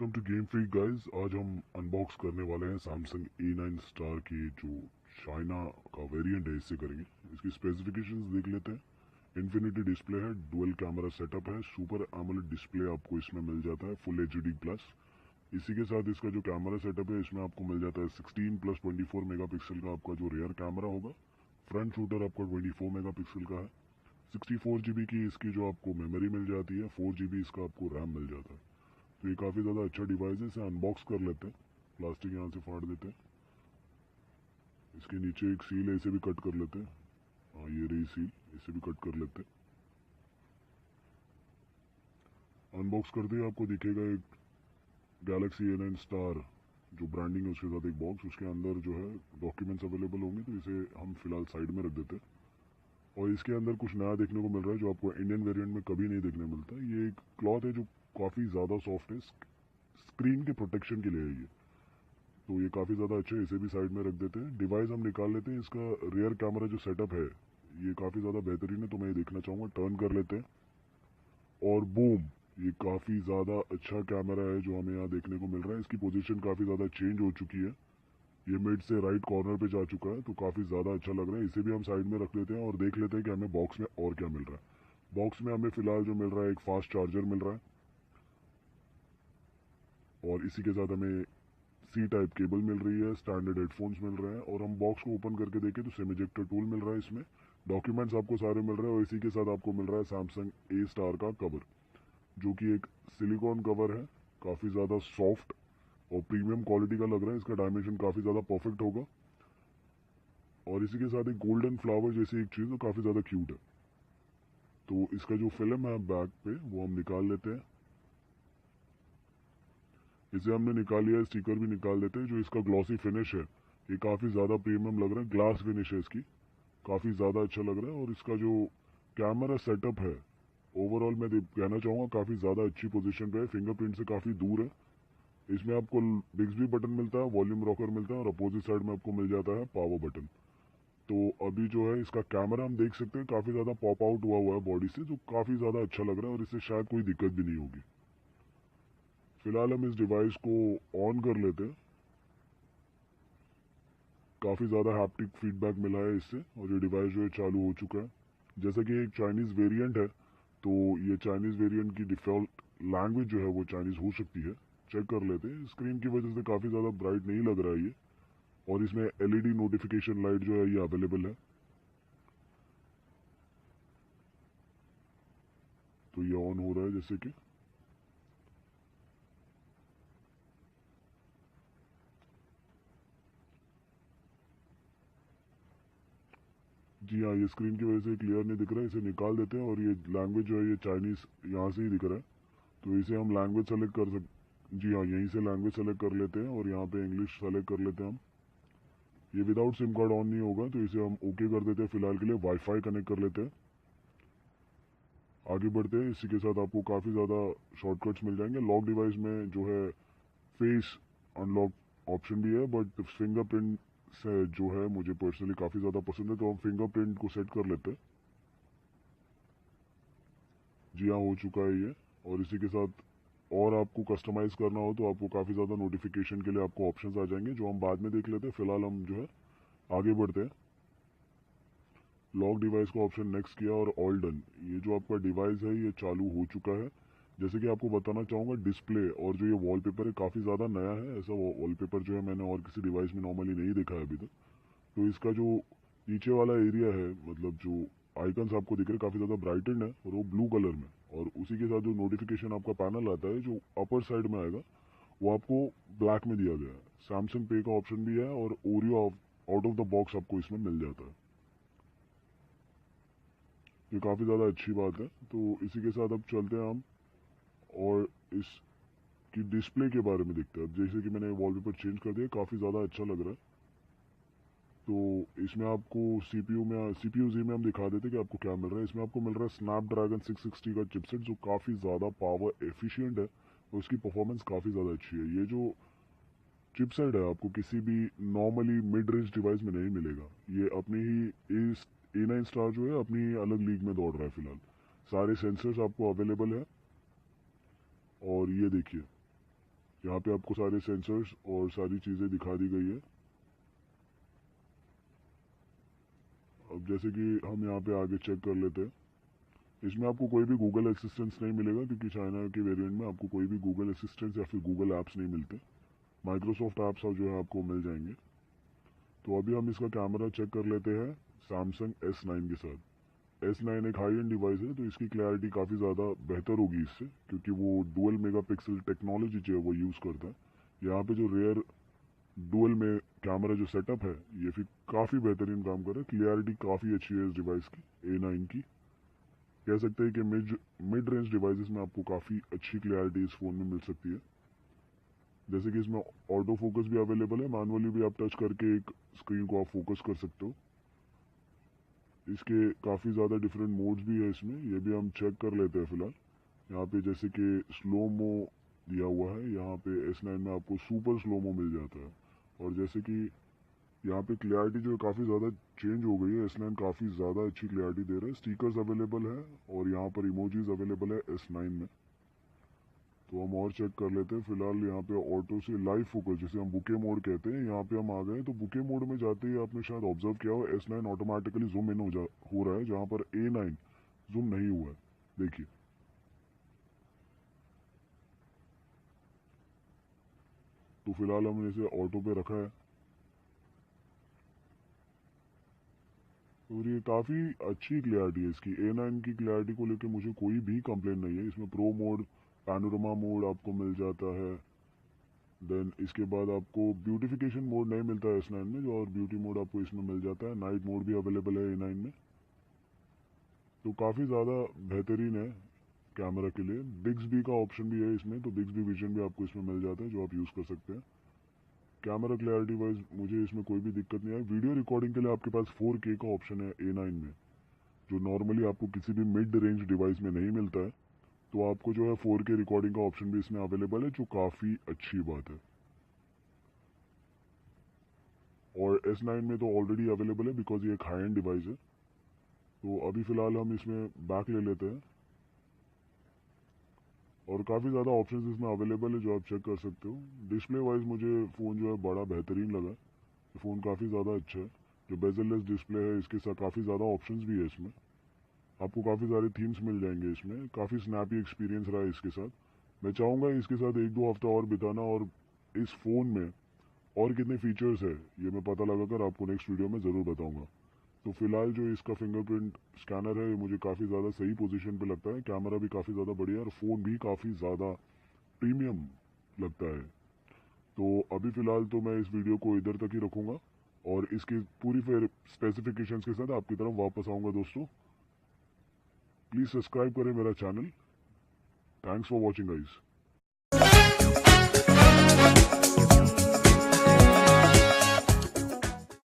Welcome to game freak guys. आज हम unbox करने वाले हैं सैमसंग A9 स्टार की जो चाइना का वेरिएंट है, इससे करेंगे। इसकी स्पेसिफिकेशंस देख लेते हैं। इन्फिनिटी डिस्प्ले है, डुअल कैमरा सेटअप है, सुपर एमोलेड डिस्प्ले आपको इसमें मिल जाता है, फुल HD प्लस। इसी के साथ इसका जो कैमरा सेटअप है, इसमें आपको मिल जाता है 16 प्लस 24 मेगापिक्सल का आपका जो रियर कैमरा होगा। फ्रंट शूटर आपका 24 मेगापिक्सल का है। 64 GB की इसकी जो आपको मेमोरी मिल जाती है, 4 GB इसका आपको रैम मिल जाता है। तो ये काफ़ी ज़्यादा अच्छा डिवाइस है। इसे अनबॉक्स कर लेते हैं। प्लास्टिक यहाँ से फाड़ देते हैं। इसके नीचे एक सील है, इसे भी कट कर लेते हैं। हाँ, ये रही सील, इसे भी कट कर लेते हैं। अनबॉक्स करते ही आपको दिखेगा एक गैलेक्सी A9 स्टार जो ब्रांडिंग है उसके साथ एक बॉक्स। उसके अंदर जो है डॉक्यूमेंट्स अवेलेबल होंगे, तो इसे हम फिलहाल साइड में रख देते हैं। और इसके अंदर कुछ नया देखने को मिल रहा है जो आपको इंडियन वेरिएंट में कभी नहीं देखने मिलता। ये एक क्लॉथ है जो काफ़ी ज़्यादा सॉफ्ट है, स्क्रीन के प्रोटेक्शन के लिए है ये। तो ये काफ़ी ज़्यादा अच्छा है, इसे भी साइड में रख देते हैं। डिवाइस हम निकाल लेते हैं। इसका रियर कैमरा जो सेटअप है ये काफ़ी ज़्यादा बेहतरीन है, तो मैं ये देखना चाहूँगा। टर्न कर लेते हैं और बूम, ये काफ़ी ज़्यादा अच्छा कैमरा है जो हमें यहाँ देखने को मिल रहा है। इसकी पोजीशन काफ़ी ज़्यादा चेंज हो चुकी है, ये मिड से राइट कॉर्नर पे जा चुका है, तो काफ़ी ज़्यादा अच्छा लग रहा है। इसे भी हम साइड में रख लेते हैं और देख लेते हैं कि हमें बॉक्स में और क्या मिल रहा है। बॉक्स में हमें फिलहाल जो मिल रहा है एक फास्ट चार्जर मिल रहा है, और इसी के साथ हमें C टाइप केबल मिल रही है, स्टैंडर्ड हेडफोन्स मिल रहे हैं। और हम बॉक्स को ओपन करके देखें तो सिम इजेक्टर टूल मिल रहा है इसमें। डॉक्यूमेंट्स आपको सारे मिल रहे हैं, और इसी के साथ आपको मिल रहा है सैमसंग A स्टार का कवर, जो कि एक सिलिकॉन कवर है, काफ़ी ज़्यादा सॉफ्ट और प्रीमियम क्वालिटी का लग रहा है। इसका डायमेंशन काफ़ी ज़्यादा परफेक्ट होगा। और इसी के साथ एक गोल्डन फ्लावर जैसी एक चीज़, जो काफ़ी ज़्यादा क्यूट है। तो इसका जो फिल्म है बैक पे, वो हम निकाल लेते हैं। इसे हमने निकाल लिया है, स्टिकर भी निकाल देते हैं। जो इसका ग्लॉसी फिनिश है ये काफ़ी ज़्यादा प्रीमियम लग रहा है, ग्लास फिनिश है इसकी, काफ़ी ज़्यादा अच्छा लग रहा है। और इसका जो कैमरा सेटअप है ओवरऑल मैं कहना चाहूँगा काफ़ी ज़्यादा अच्छी पोजीशन पे है, फिंगरप्रिंट से काफ़ी दूर है। इसमें आपको बिग्सबी बटन मिलता है, वॉल्यूम रॉकर मिलता है, और अपोजिट साइड में आपको मिल जाता है पावर बटन। तो अभी जो है इसका कैमरा हम देख सकते हैं काफ़ी ज़्यादा पॉप आउट हुआ है बॉडी से, जो काफ़ी ज़्यादा अच्छा लग रहा है, और इससे शायद कोई दिक्कत भी नहीं होगी। फिलहाल हम इस डिवाइस को ऑन कर लेते हैं। काफ़ी ज़्यादा हैप्टिक फीडबैक मिला है इससे, और ये डिवाइस जो है चालू हो चुका है। जैसा कि एक चाइनीज़ वेरिएंट है, तो ये चाइनीज़ वेरिएंट की डिफ़ॉल्ट लैंग्वेज जो है वो चाइनीज़ हो सकती है। चेक कर लेते हैं। स्क्रीन की वजह से काफ़ी ज़्यादा ब्राइट नहीं लग रहा है ये, और इसमें LED नोटिफिकेशन लाइट जो है ये अवेलेबल है। तो ये ऑन हो रहा है जैसे कि। जी हाँ, ये स्क्रीन की वजह से क्लियर नहीं दिख रहा है, इसे निकाल देते हैं। और ये लैंग्वेज जो है ये चाइनीज़ यहाँ से ही दिख रहा है, तो इसे हम लैंग्वेज सेलेक्ट कर जी हाँ, यहीं से लैंग्वेज सेलेक्ट कर लेते हैं, और यहाँ पे इंग्लिश सेलेक्ट कर लेते हैं हम। ये विदाउट सिम कार्ड ऑन नहीं होगा, तो इसे हम ओके कर देते हैं। फिलहाल के लिए वाईफाई कनेक्ट कर लेते हैं। आगे बढ़ते हैं। इसी के साथ आपको काफ़ी ज़्यादा शॉर्टकट्स मिल जाएंगे। लॉक डिवाइस में जो है फेस अनलॉक ऑप्शन भी है, बट फिंगरप्रिंट से जो है मुझे पर्सनली काफ़ी ज़्यादा पसंद है, तो हम फिंगरप्रिंट को सेट कर लेते हैं। जी हाँ, हो चुका है ये। और इसी के साथ और आपको कस्टमाइज करना हो तो आपको काफ़ी ज़्यादा नोटिफिकेशन के लिए आपको ऑप्शंस आ जाएंगे, जो हम बाद में देख लेते हैं। फिलहाल हम जो है आगे बढ़ते हैं। लॉक डिवाइस का ऑप्शन नेक्स्ट किया और ऑल डन। ये जो आपका डिवाइस है ये चालू हो चुका है। जैसे कि आपको बताना चाहूँगा, डिस्प्ले और जो ये वॉलपेपर है काफ़ी ज़्यादा नया है। ऐसा वॉलपेपर जो है मैंने और किसी डिवाइस में नॉर्मली नहीं देखा है अभी तक। तो इसका जो नीचे वाला एरिया है, मतलब जो आइकन्स आपको दिख रहे हैं, काफ़ी ज़्यादा ब्राइटेंड है, और वो ब्लू कलर में। और उसी के साथ जो नोटिफिकेशन आपका पैनल आता है जो अपर साइड में आएगा, वो आपको ब्लैक में दिया गया है। सैमसंग पे का ऑप्शन भी है, और Oreo out of the box आपको इसमें मिल जाता है। ये काफ़ी ज़्यादा अच्छी बात है। तो इसी के साथ अब चलते हैं हम, और इसकी डिस्प्ले के बारे में देखते हैं। अब जैसे कि मैंने वॉलपेपर चेंज कर दिया, काफ़ी ज़्यादा अच्छा लग रहा है। तो इसमें आपको CPU Z में हम दिखा देते हैं कि आपको क्या मिल रहा है। इसमें आपको मिल रहा है स्नैपड्रैगन 660 का चिपसेट, जो काफ़ी ज़्यादा पावर एफिशिएंट है, और उसकी परफॉर्मेंस काफ़ी ज़्यादा अच्छी है। ये जो चिपसेट है आपको किसी भी नॉर्मली मिड रेंज डिवाइस में नहीं मिलेगा। ये अपनी ही A9 स्टार जो है अपनी ही अलग लीग में दौड़ रहा है फिलहाल। सारे सेंसर्स आपको अवेलेबल है, और ये देखिए यहाँ पे आपको सारे सेंसर्स और सारी चीज़ें दिखा दी गई है। अब जैसे कि हम यहाँ पे आगे चेक कर लेते हैं, इसमें आपको कोई भी गूगल असिस्टेंस नहीं मिलेगा क्योंकि चाइना के वेरिएंट में आपको कोई भी गूगल असिस्टेंस या फिर गूगल ऐप्स नहीं मिलते। माइक्रोसॉफ्ट ऐप्स जो है आपको मिल जाएंगे। तो अभी हम इसका कैमरा चेक कर लेते हैं सैमसंग S9 के साथ। S9 एक हाई एंड डिवाइस है, तो इसकी क्लैरिटी काफ़ी ज़्यादा बेहतर होगी इससे, क्योंकि वो डुअल मेगापिक्सल टेक्नोलॉजी जो है वो यूज़ करता है। यहाँ पे जो रेयर डुअल में कैमरा जो सेटअप है ये फिर काफ़ी बेहतरीन काम कर रहा है। क्लियरिटी काफ़ी अच्छी है इस डिवाइस की, A9 की। कह सकते हैं कि मिड रेंज डिवाइसेस में आपको काफ़ी अच्छी क्लियरिटी इस फ़ोन में मिल सकती है। जैसे कि इसमें ऑटो फोकस भी अवेलेबल है, मैनुअली भी आप टच करके एक स्क्रीन को आप फोकस कर सकते हो। इसके काफ़ी ज़्यादा डिफरेंट मोड्स भी है इसमें, ये भी हम चेक कर लेते हैं फिलहाल। यहाँ पे जैसे कि स्लोमो दिया हुआ है, यहाँ पे S9 में आपको सुपर स्लोमो मिल जाता है। और जैसे कि यहाँ पे क्लियरिटी जो है काफ़ी ज़्यादा चेंज हो गई है, S9 काफ़ी ज़्यादा अच्छी क्लियरिटी दे रहा है। स्टिकर्स अवेलेबल है और यहाँ पर इमोजीज अवेलेबल है S9 में। तो हम और चेक कर लेते हैं। फिलहाल यहाँ पे ऑटो से लाइव फोकस, जिसे हम बुके मोड कहते हैं, यहाँ पे हम आ गए। तो बुके मोड में जाते ही आपने शायद ऑब्जर्व किया हो S9 ऑटोमेटिकली जूम इन हो रहा है, जहाँ पर A9 जूम नहीं हुआ है। देखिए, तो फिलहाल हमने इसे ऑटो पे रखा है और ये काफ़ी अच्छी क्लियरिटी है इसकी। A9 की क्लियरिटी को लेकर मुझे कोई भी कंप्लेंट नहीं है। इसमें प्रो मोड, पैनोरमा मोड आपको मिल जाता है। देन इसके बाद आपको ब्यूटिफिकेशन मोड नहीं मिलता है S9 में, जो और ब्यूटी मोड आपको इसमें मिल जाता है। नाइट मोड भी अवेलेबल है A9 में। तो काफ़ी ज़्यादा बेहतरीन है कैमरा के लिए। बिग्सबी का ऑप्शन भी है इसमें, तो बिग्सबी विजन भी आपको इसमें मिल जाता है, जो आप यूज़ कर सकते हैं। कैमरा क्लैरिटी वाइज मुझे इसमें कोई भी दिक्कत नहीं आई। वीडियो रिकॉर्डिंग के लिए आपके पास 4K का ऑप्शन है A9 में, जो नॉर्मली आपको किसी भी मिड रेंज डिवाइस में नहीं मिलता है। तो आपको जो है 4K रिकॉर्डिंग का ऑप्शन भी इसमें अवेलेबल है, जो काफ़ी अच्छी बात है। और S9 में तो ऑलरेडी अवेलेबल है बिकॉज ये एक हाई एंड डिवाइस है। तो अभी फ़िलहाल हम इसमें बैक ले लेते हैं और काफ़ी ज़्यादा ऑप्शंस इसमें अवेलेबल है, जो आप चेक कर सकते हो। डिस्प्ले वाइज मुझे फ़ोन जो है बड़ा बेहतरीन लगा। ये फ़ोन काफ़ी ज़्यादा अच्छा है। जो बेजललेस डिस्प्ले है, इसके साथ काफ़ी ज़्यादा ऑप्शंस भी है इसमें। आपको काफ़ी सारे थीम्स मिल जाएंगे इसमें। काफ़ी स्नैपी एक्सपीरियंस रहा है इसके साथ। मैं चाहूँगा इसके साथ 1-2 हफ्ता और बिताना, और इस फ़ोन में और कितने फीचर्स है ये मैं पता लगाकर आपको नेक्स्ट वीडियो में ज़रूर बताऊँगा। तो फिलहाल जो इसका फिंगरप्रिंट स्कैनर है, ये मुझे काफ़ी ज़्यादा सही पोजीशन पे लगता है। कैमरा भी काफ़ी ज़्यादा बढ़िया है और फ़ोन भी काफ़ी ज़्यादा प्रीमियम लगता है। तो अभी फ़िलहाल तो मैं इस वीडियो को इधर तक ही रखूँगा और इसकी पूरी फिर स्पेसिफिकेशंस के साथ आपकी तरफ वापस आऊँगा। दोस्तों, प्लीज़ सब्सक्राइब करें मेरा channel. Thanks for watching guys.